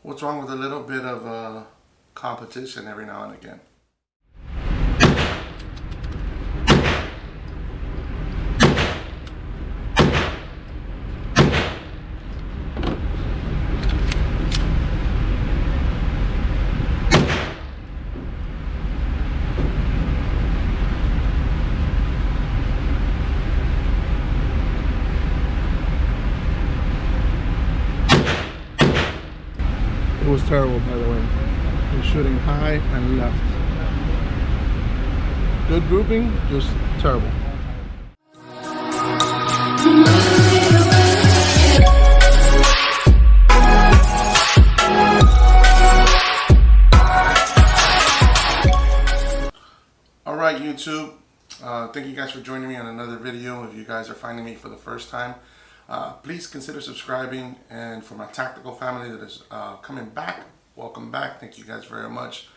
What's wrong with a little bit of competition every now and again? It was terrible, by the way. He was shooting high and left. Good grouping, just terrible. All right, YouTube. Thank you guys for joining me on another video. If you guys are finding me for the first time, please consider subscribing. And for my tactical family that is coming back, welcome back. Thank you guys very much.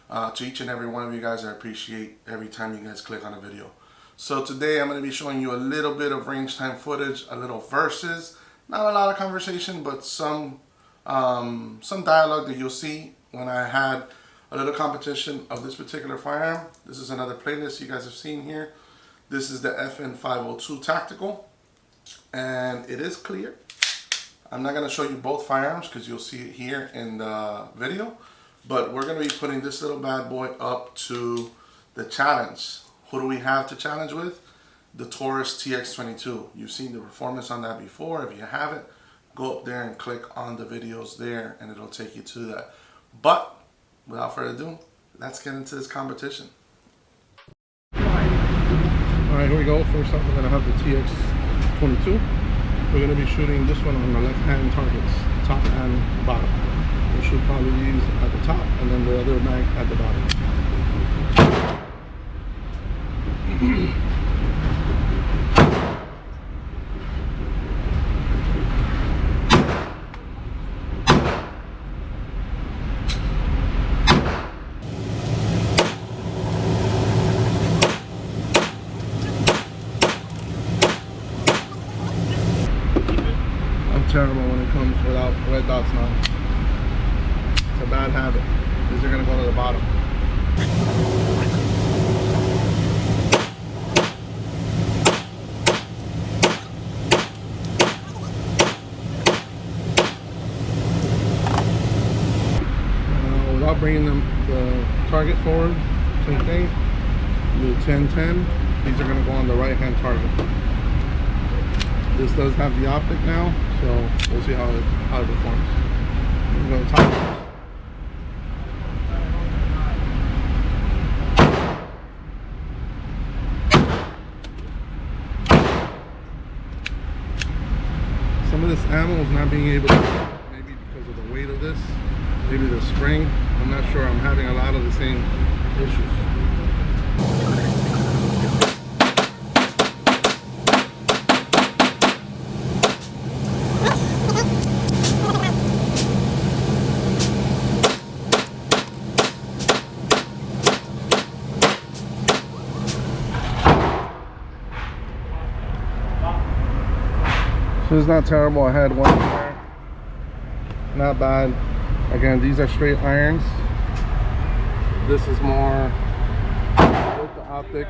To each and every one of you guys, I appreciate every time you guys click on a video. So today I'm going to be showing you a little bit of range time footage, a little verses, not a lot of conversation, but some dialogue that you'll see when I had a little competition of this particular firearm. This is another playlist you guys have seen here. This is the FN502 Tactical, and it is clear. I'm not going to show you both firearms because you'll see it here in the video, but we're going to be putting this little bad boy up to the challenge. Who do we have to challenge with? The Taurus TX22. You've seen the performance on that before. If you haven't, go up there and click on the videos there and it'll take you to that. But without further ado, let's get into this competition. Alright, here we go. First up, we're going to have the TX22. We're going to be shooting this one on the left-hand targets, top and bottom. We'll shoot probably these at the top and then the other mag at the bottom. Terrible when it comes without red dots now. It's a bad habit. These are going to go to the bottom. Without bringing the target forward, same thing. Do 10-10. These are going to go on the right hand target. This does have the optic now, so we'll see how it performs. I'm going to top it. Some of this ammo is not being able to, maybe because of the weight of this, maybe the spring. I'm not sure. I'm having a lot of the same issues. So it's not terrible. I had one there. Not bad. Again, these are straight irons. This is more with the optic,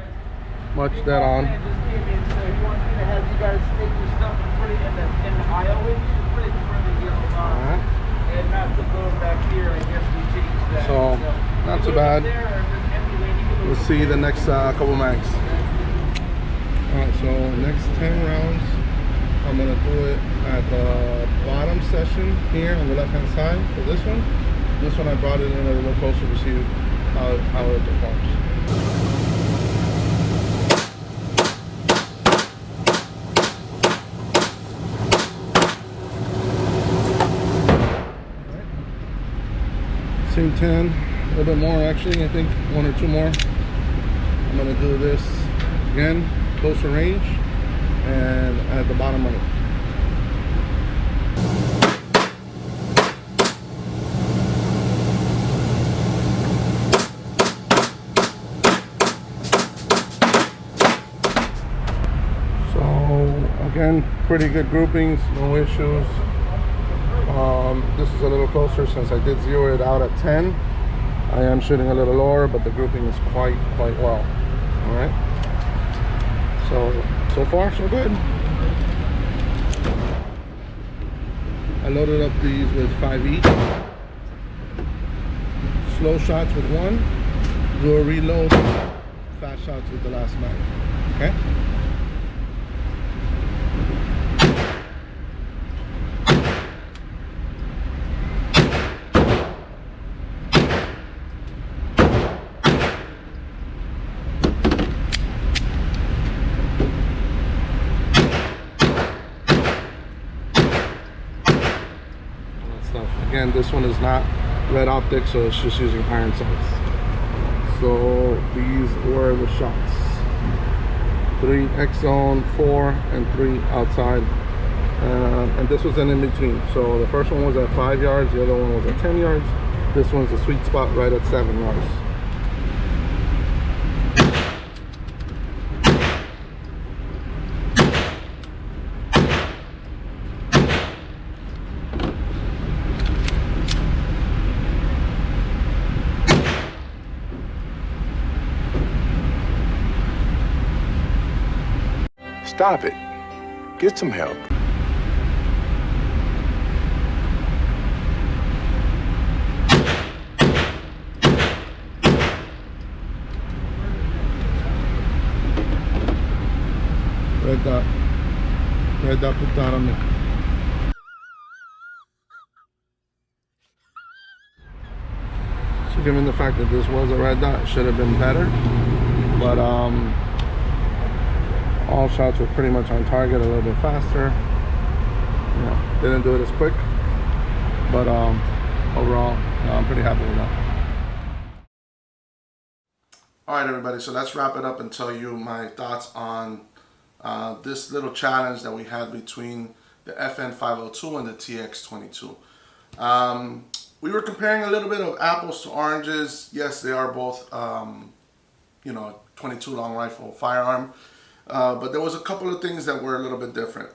much dead on. Just came in, so he wants me to have you guys take your stuff and put it in the aisle with you. Just put it in front of the and not to go back here. I guess we changed that. So not too bad. Let's see the next couple mags. Alright, so next 10 rounds. I'm going to do it at the bottom session here on the left hand side for this one. This one I brought it in a little closer to see how it performs. Same 10, a little bit more actually, I think 1 or 2 more. I'm going to do this again, closer range. And at the bottom right. So again, pretty good groupings, no issues. this is a little closer since I did zero it out at 10. I am shooting a little lower, but the grouping is quite well. All right. So far so good. I loaded up these with 5 each. Slow shots with 1. Do a reload. Fast shots with the last mag. Okay. Again, this one is not red optic, so it's just using iron sights. So these were the shots: 3 X zone, 4 and 3 outside, and this was an in between. So the first one was at 5 yards, the other one was at 10 yards. This one's a sweet spot right at 7 yards. Stop it. Get some help. Red dot. Red dot, put that on me. So given the fact that this was a red dot, it should have been better. But all shots were pretty much on target, a little bit faster. Didn't do it as quick, but overall, I'm pretty happy with that. All right, everybody, so let's wrap it up and tell you my thoughts on this little challenge that we had between the FN502 and the TX22. We were comparing a little bit of apples to oranges. Yes, they are both, 22 long rifle firearm. But there was a couple of things that were a little bit different.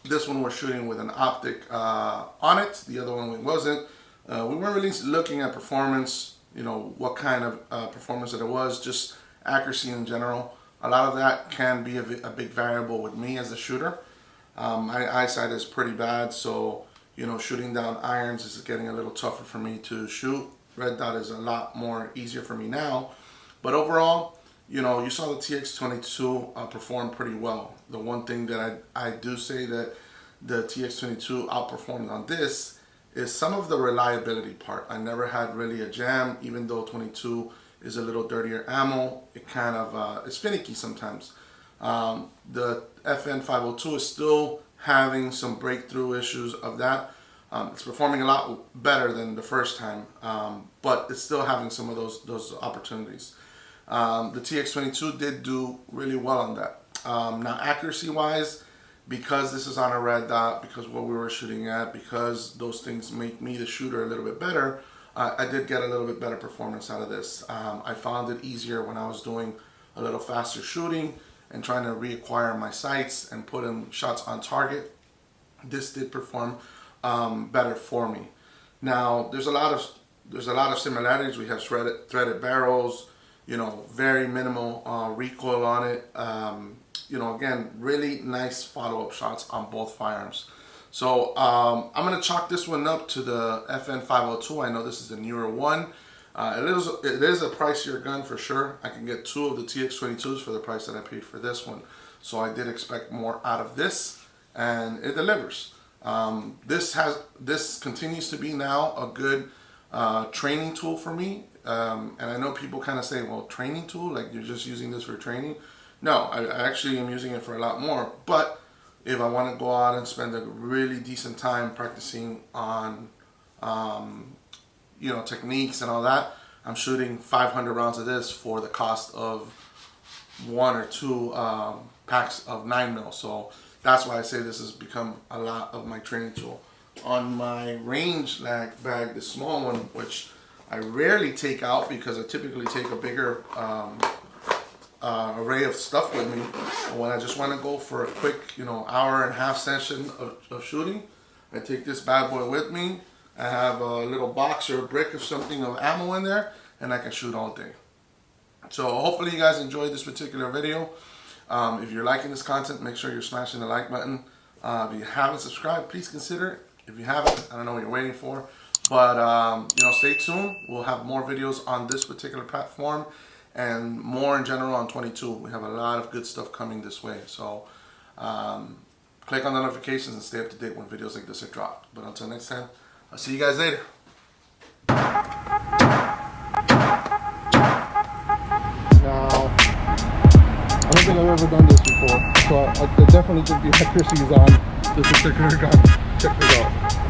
This one we're shooting with an optic on it. The other one we wasn't. We weren't really looking at performance, what kind of performance that it was, just accuracy in general. A lot of that can be a big variable with me as a shooter. My eyesight is pretty bad, so shooting down irons is getting a little tougher for me to shoot. Red dot is a lot more easier for me now. But overall, you saw the TX22 perform pretty well. The one thing that I do say that the TX22 outperformed on this is some of the reliability part. I never had really a jam, even though 22 is a little dirtier ammo. It kind of it's finicky sometimes. The FN502 is still having some breakthrough issues of that. It's performing a lot better than the first time, but it's still having some of those opportunities. The TX22 did do really well on that. Now accuracy wise, because this is on a red dot, because what we were shooting at, because those things make me the shooter a little bit better, I did get a little bit better performance out of this. I found it easier when I was doing a little faster shooting and trying to reacquire my sights and putting shots on target. This did perform better for me. Now there's a lot of similarities. We have threaded barrels, very minimal recoil on it. Again, really nice follow-up shots on both firearms. So I'm going to chalk this one up to the FN502. I know this is the newer one. It is a pricier gun for sure. I can get 2 of the TX22s for the price that I paid for this one. So I did expect more out of this, and it delivers. This continues to be now a good training tool for me. And I know people kind of say, well, training tool, like you're just using this for training. No, I actually am using it for a lot more. But if I want to go out and spend a really decent time practicing on, techniques and all that, I'm shooting 500 rounds of this for the cost of 1 or 2 packs of 9mm. So that's why I say this has become a lot of my training tool. On my range bag, the small one, which I rarely take out because I typically take a bigger array of stuff with me. And when I just want to go for a quick, hour and a half session of shooting, I take this bad boy with me. I have a little box or a brick of something of ammo in there, and I can shoot all day. So hopefully you guys enjoyed this particular video. If you're liking this content, make sure you're smashing the like button. If you haven't subscribed, please consider it. If you haven't, I don't know what you're waiting for. But, you know, stay tuned. We'll have more videos on this particular platform and more in general on 22. We have a lot of good stuff coming this way. So click on the notifications and stay up to date when videos like this are dropped. But until next time, I'll see you guys later. Now, I don't think I've ever done this before, so I definitely think the accuracy is on this particular gun. Check this out.